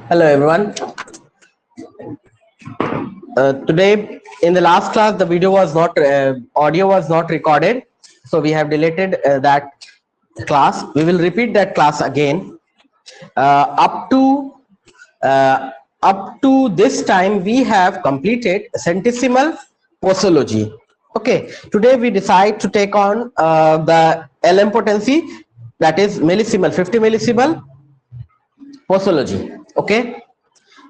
Hello everyone. Today in the last class the video was not audio was not recorded, so we have deleted that class. We will repeat that class again. Up to this time we have completed centesimal posology. Okay, today we decide to take on the LM potency, that is millisimal, 50 millisimal posology. Okay,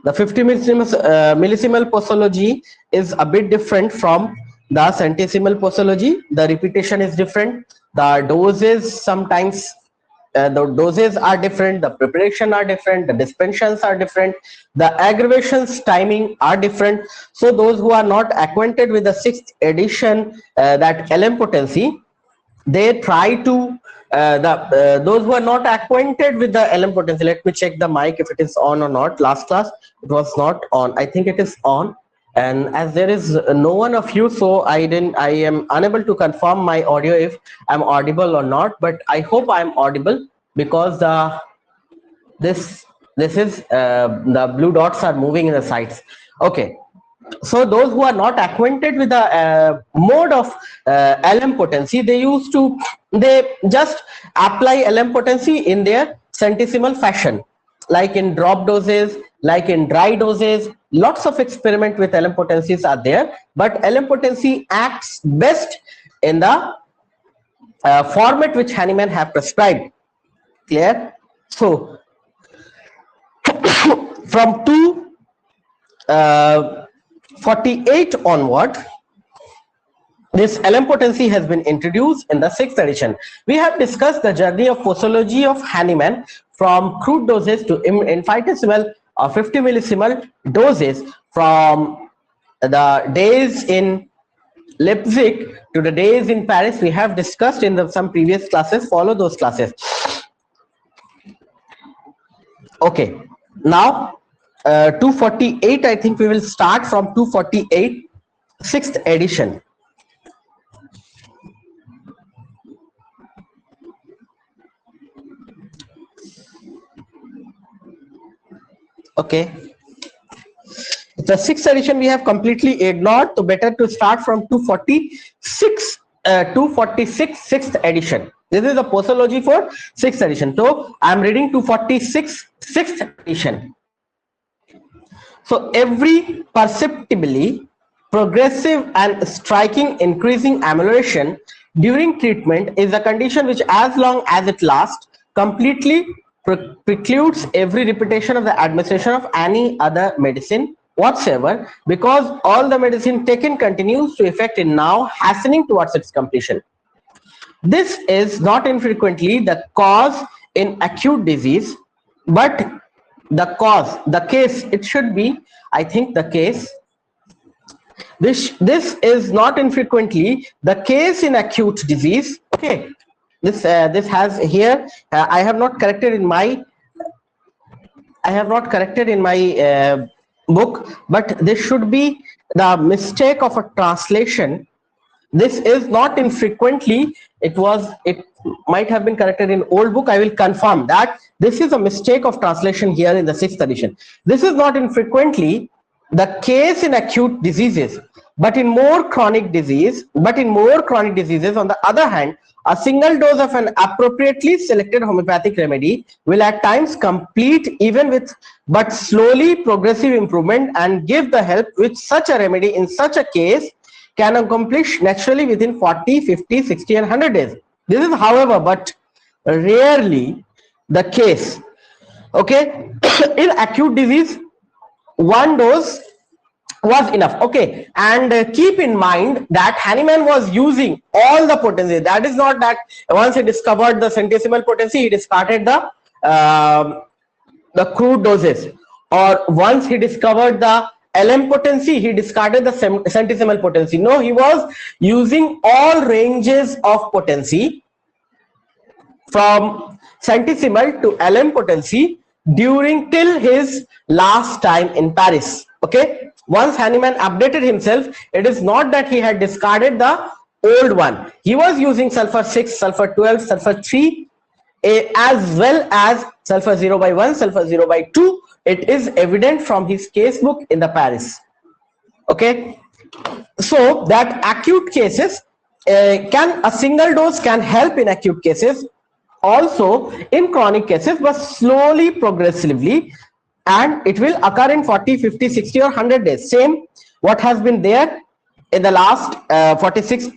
the 50 millisimal posology is a bit different from the centesimal posology. The repetition is different. The doses sometimes the doses are different. The preparation are different. The dispensions are different. The aggravations timing are different. So those who are not acquainted with the 6th edition, that LM potency, they try to those who are not acquainted with the LM potency. Let me check the mic if it is on or not. Last class it was not on. I think it is on, and as there is no one of you, so I am unable to confirm my audio if I'm audible or not, but I hope I'm audible because this is the blue dots are moving in the sides. Okay, so those who are not acquainted with the mode of LM potency, they just apply LM potency in their centesimal fashion, like in drop doses, like in dry doses. Lots of experiment with LM potencies are there, but LM potency acts best in the format which Hahnemann have prescribed. Clear? So from 248 onward, this LM potency has been introduced in the 6th edition. We have discussed the journey of posology of Hahnemann from crude doses to infinitesimal or 50 millisimal doses, from the days in Leipzig to the days in Paris. We have discussed in some previous classes. Follow those classes. Okay, now 248, I think we will start from 248, 6th edition. Okay, the 6th edition we have completely ignored, so better to start from 246, 6th edition. This is the posology for 6th edition. So I'm reading 246, 6th edition. So every perceptibly progressive and striking increasing amelioration during treatment is a condition which, as long as it lasts, completely precludes every repetition of the administration of any other medicine whatsoever, because all the medicine taken continues to effect in now, hastening towards its completion. This is not infrequently the cause in acute disease, but the case, it should be, I think, the case. This is not infrequently the case in acute disease. Okay, this has here. I have not corrected in my book, but this should be the mistake of a translation. This is not infrequently. It might have been corrected in old book. I will confirm that this is a mistake of translation here in the 6th edition. This is not infrequently the case in acute diseases, but in more chronic diseases, on the other hand, a single dose of an appropriately selected homeopathic remedy will at times complete even with but slowly progressive improvement, and give the help which such a remedy in such a case can accomplish naturally within 40, 50, 60 and 100 days. This is, however, but rarely the case. Okay, in acute disease, one dose was enough. Okay, and keep in mind that Hahnemann was using all the potency. That is not that once he discovered the centesimal potency, he discarded the crude doses, or once he discovered the LM potency, he discarded the centesimal potency. No, he was using all ranges of potency from centesimal to LM potency till his last time in Paris. Okay, once Hahnemann updated himself, it is not that he had discarded the old one. He was using sulfur 6, sulfur 12, sulfur 3, as well as sulfur 0/1, sulfur 0/2. It is evident from his casebook in the Paris. Okay, so that acute cases a single dose can help in acute cases, also in chronic cases, but slowly, progressively, and it will occur in 40, 50, 60 or 100 days. Same what has been there in the last 46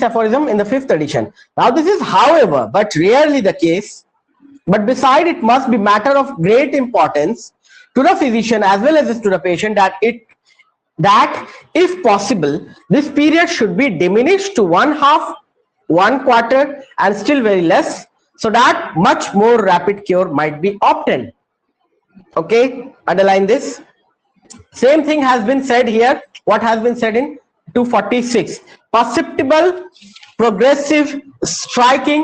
aphorism in the 5th edition. Now this is however but rarely the case, but beside it must be matter of great importance to the physician as well as to the patient that if possible this period should be diminished to 1/2, 1/4 and still very less, so that much more rapid cure might be obtained. Okay, underline this. Same thing has been said here. What has been said in 246? Perceptible progressive striking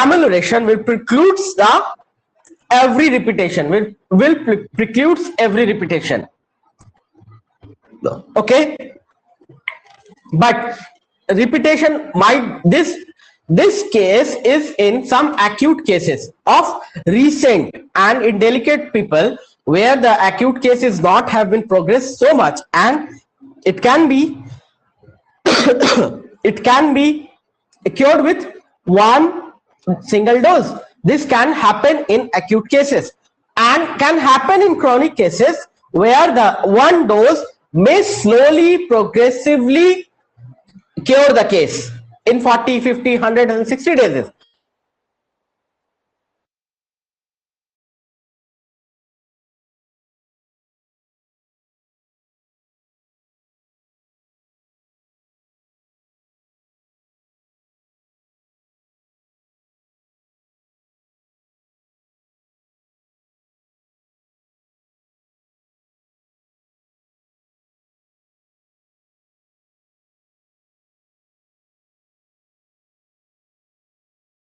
amelioration will precludes the every repetition, will precludes every repetition. Okay, but repetition might this case is in some acute cases of recent and in delicate people where the acute cases not have been progressed so much, and it can be it can be cured with one single dose. This can happen in acute cases and can happen in chronic cases where the one dose may slowly progressively cure the case in 40, 50, 100 and 60 days.